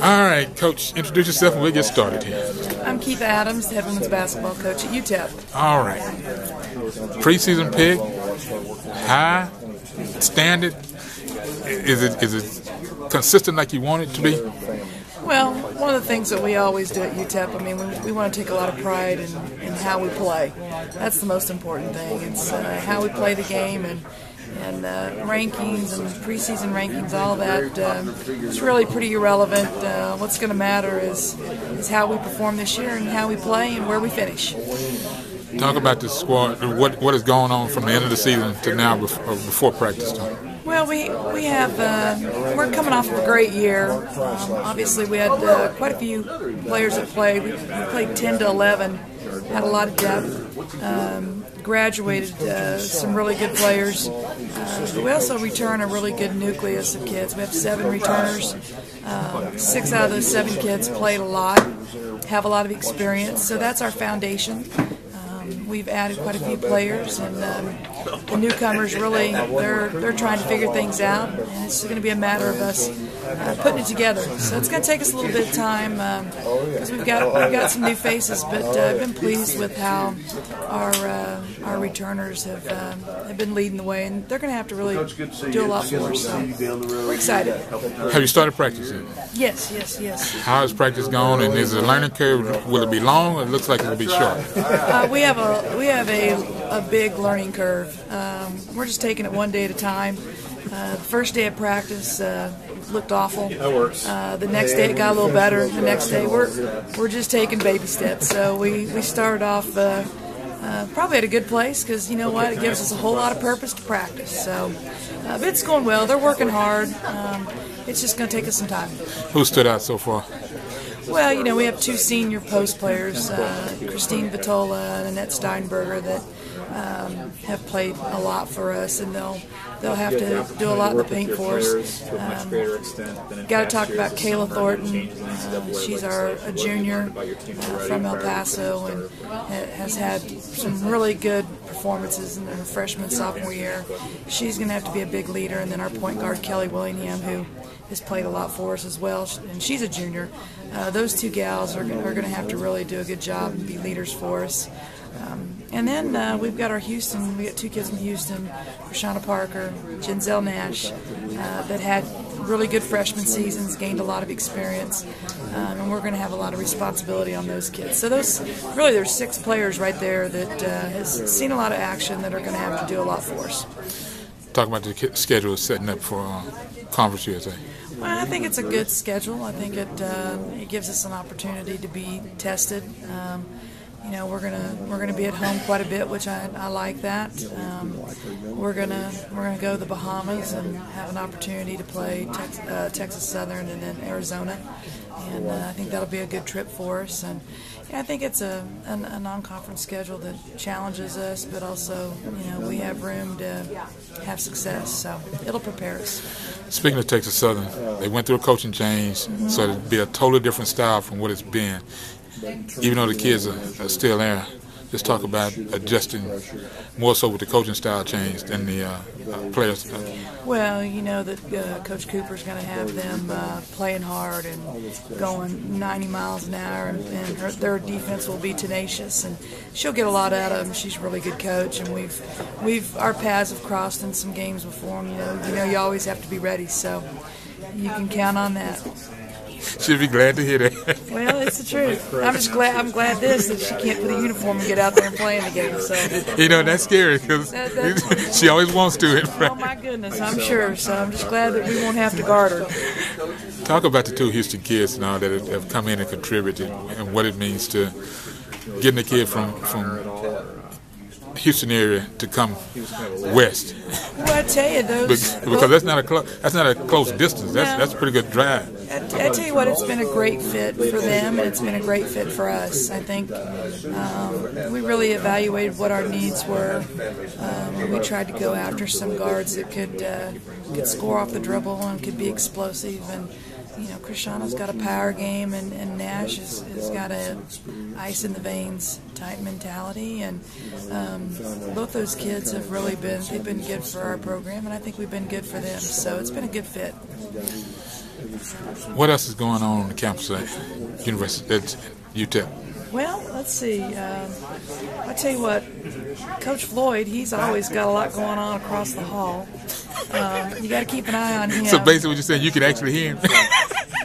All right, Coach, introduce yourself and we'll get started here. I'm Keitha Adams, the head women's basketball coach at UTEP. All right. Preseason pick, high, standard. Is it consistent like you want it to be? Well, one of the things that we always do at UTEP, I mean, we want to take a lot of pride in how we play. That's the most important thing. It's how we play the game and rankings and preseason rankings, all that. It's really pretty irrelevant. What's going to matter is how we perform this year and how we play and where we finish. Talk about the squad. What is going on from the end of the season to now before practice time? Well, we're coming off of a great year. Obviously, we had quite a few players that played. We played 10 to 11, had a lot of depth, graduated some really good players. But we also return a really good nucleus of kids. We have 7 returners. 6 out of those 7 kids played a lot, have a lot of experience, so that's our foundation. We've added quite a few players, and the newcomers really they're trying to figure things out, and it's going to be a matter of us putting it together. So it's going to take us a little bit of time because we've got some new faces, but I've been pleased with how our returners have been leading the way, and they're going to have to really do a lot for us. So we're excited. Have you started practicing? Yes. How has practice gone, and is the learning curve? Will it be long, or it looks like it will be short? We have a big learning curve. We're just taking it one day at a time. The first day of practice looked awful. The next day it got a little better. The next day we're just taking baby steps. So we started off probably at a good place because you know what, it gives us a whole lot of purpose to practice. So but it's going well. They're working hard. It's just going to take us some time. Who stood out so far? Well, you know, we have 2 senior post players, Christine Vitola and Annette Steinberger, that have played a lot for us, and they'll have to do a lot in the paint for us. Got to talk about Kayla Thornton. She's a junior from El Paso and has had some really good performances in her freshman, sophomore year. She's going to have to be a big leader, and then our point guard, Kelly Willingham, who has played a lot for us as well, and she's a junior. Those 2 gals are going to have to really do a good job and be leaders for us. And then we've got our Houston. We got 2 kids from Houston, Rashana Parker, Ginzel Nash, that had really good freshman seasons, gained a lot of experience, and we're going to have a lot of responsibility on those kids. So there's 6 players right there that has seen a lot of action that are going to have to do a lot for us. Talk about the schedule setting up for Conference USA. Well, I think it's a good schedule. I think it gives us an opportunity to be tested. You know, we're gonna be at home quite a bit, which I like that. We're gonna go to the Bahamas and have an opportunity to play Texas Southern and then Arizona, and I think that'll be a good trip for us. And yeah, I think it's a non-conference schedule that challenges us, but also you know we have room to have success, so it'll prepare us. Speaking of Texas Southern, they went through a coaching change, so it'll be a totally different style from what it's been. Even though the kids are still there, just talk about adjusting more so with the coaching style change than the players. Well, you know that Coach Cooper's going to have them playing hard and going 90 miles an hour, and their defense will be tenacious, and she'll get a lot out of them. She's a really good coach, and our paths have crossed in some games before. You know, you always have to be ready, so you can count on that. She'll be glad to hear that. Well, it's the truth. I'm glad that she can't put a uniform and get out there and play in the game. So you know that's scary because she always wants to. Oh my goodness, I'm sure. So I'm just glad that we won't have to guard her. Talk about the 2 Houston kids now that have come in and contributed, and what it means to getting a kid from Houston area to come west. Well, I tell you, because that's not a close distance. That's a pretty good drive. I tell you what, it's been a great fit for them, and it's been a great fit for us. I think we really evaluated what our needs were. We tried to go after some guards that could score off the dribble and could be explosive. And you know, Krishana's got a power game, and Nash has got a ice in the veins type mentality. And both those kids have really been good for our program, and I think we've been good for them. So it's been a good fit. What else is going on the campus at University at UTEP? Well, let's see. I tell you what, Coach Floyd, he's always got a lot going on across the hall. You got to keep an eye on him. So basically, what you're saying, you can actually hear him.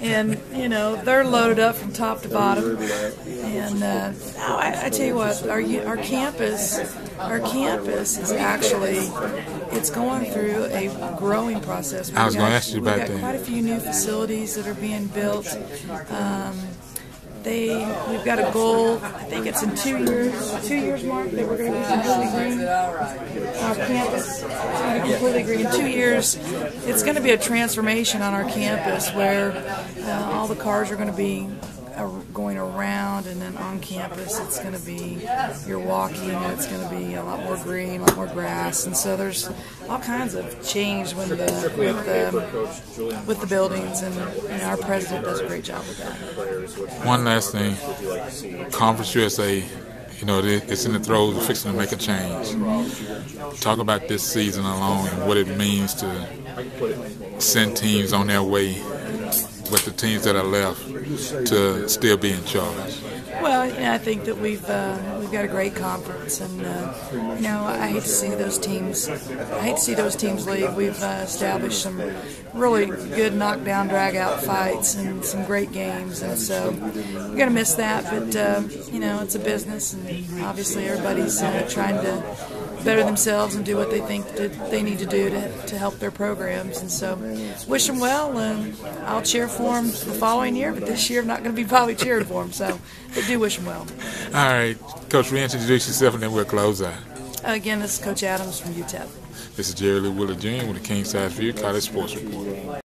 And you know they're loaded up from top to bottom. And I tell you what, our campus is actually it's going through a growing process. I was going to ask you about that. We've got quite a few new facilities that are being built. We've got a goal, I think it's in 2 years, Mark, that we're going to be completely green. Our campus is going to be completely green. In 2 years, it's going to be a transformation on our campus where all the cars are going to be going around, and then on campus it's going to be you're walking, and it's going to be a lot more green, a lot more grass, and so there's all kinds of change with the buildings, and our president does a great job with that. One last thing, Conference USA, it's in the throes of fixing to make a change. Talk about this season alone and what it means to send teams on their way with the teams that are left to still be in charge. Well, I think that we've got a great conference, and I hate to see those teams. I hate to see those teams leave. We've established some really good knockdown, drag-out fights and some great games, and so we're gonna miss that. But it's a business, and obviously everybody's trying to better themselves and do what they think that they need to do to help their programs. And so wish them well, and I'll cheer for them the following year, but this year I'm not going to be probably cheering for them, so but do wish them well. All right, Coach, reintroduce yourself and then we'll close out. Again, this is Coach Adams from UTEP. This is Jerry Lee Willard Jr. with the King Size View College Sports Report.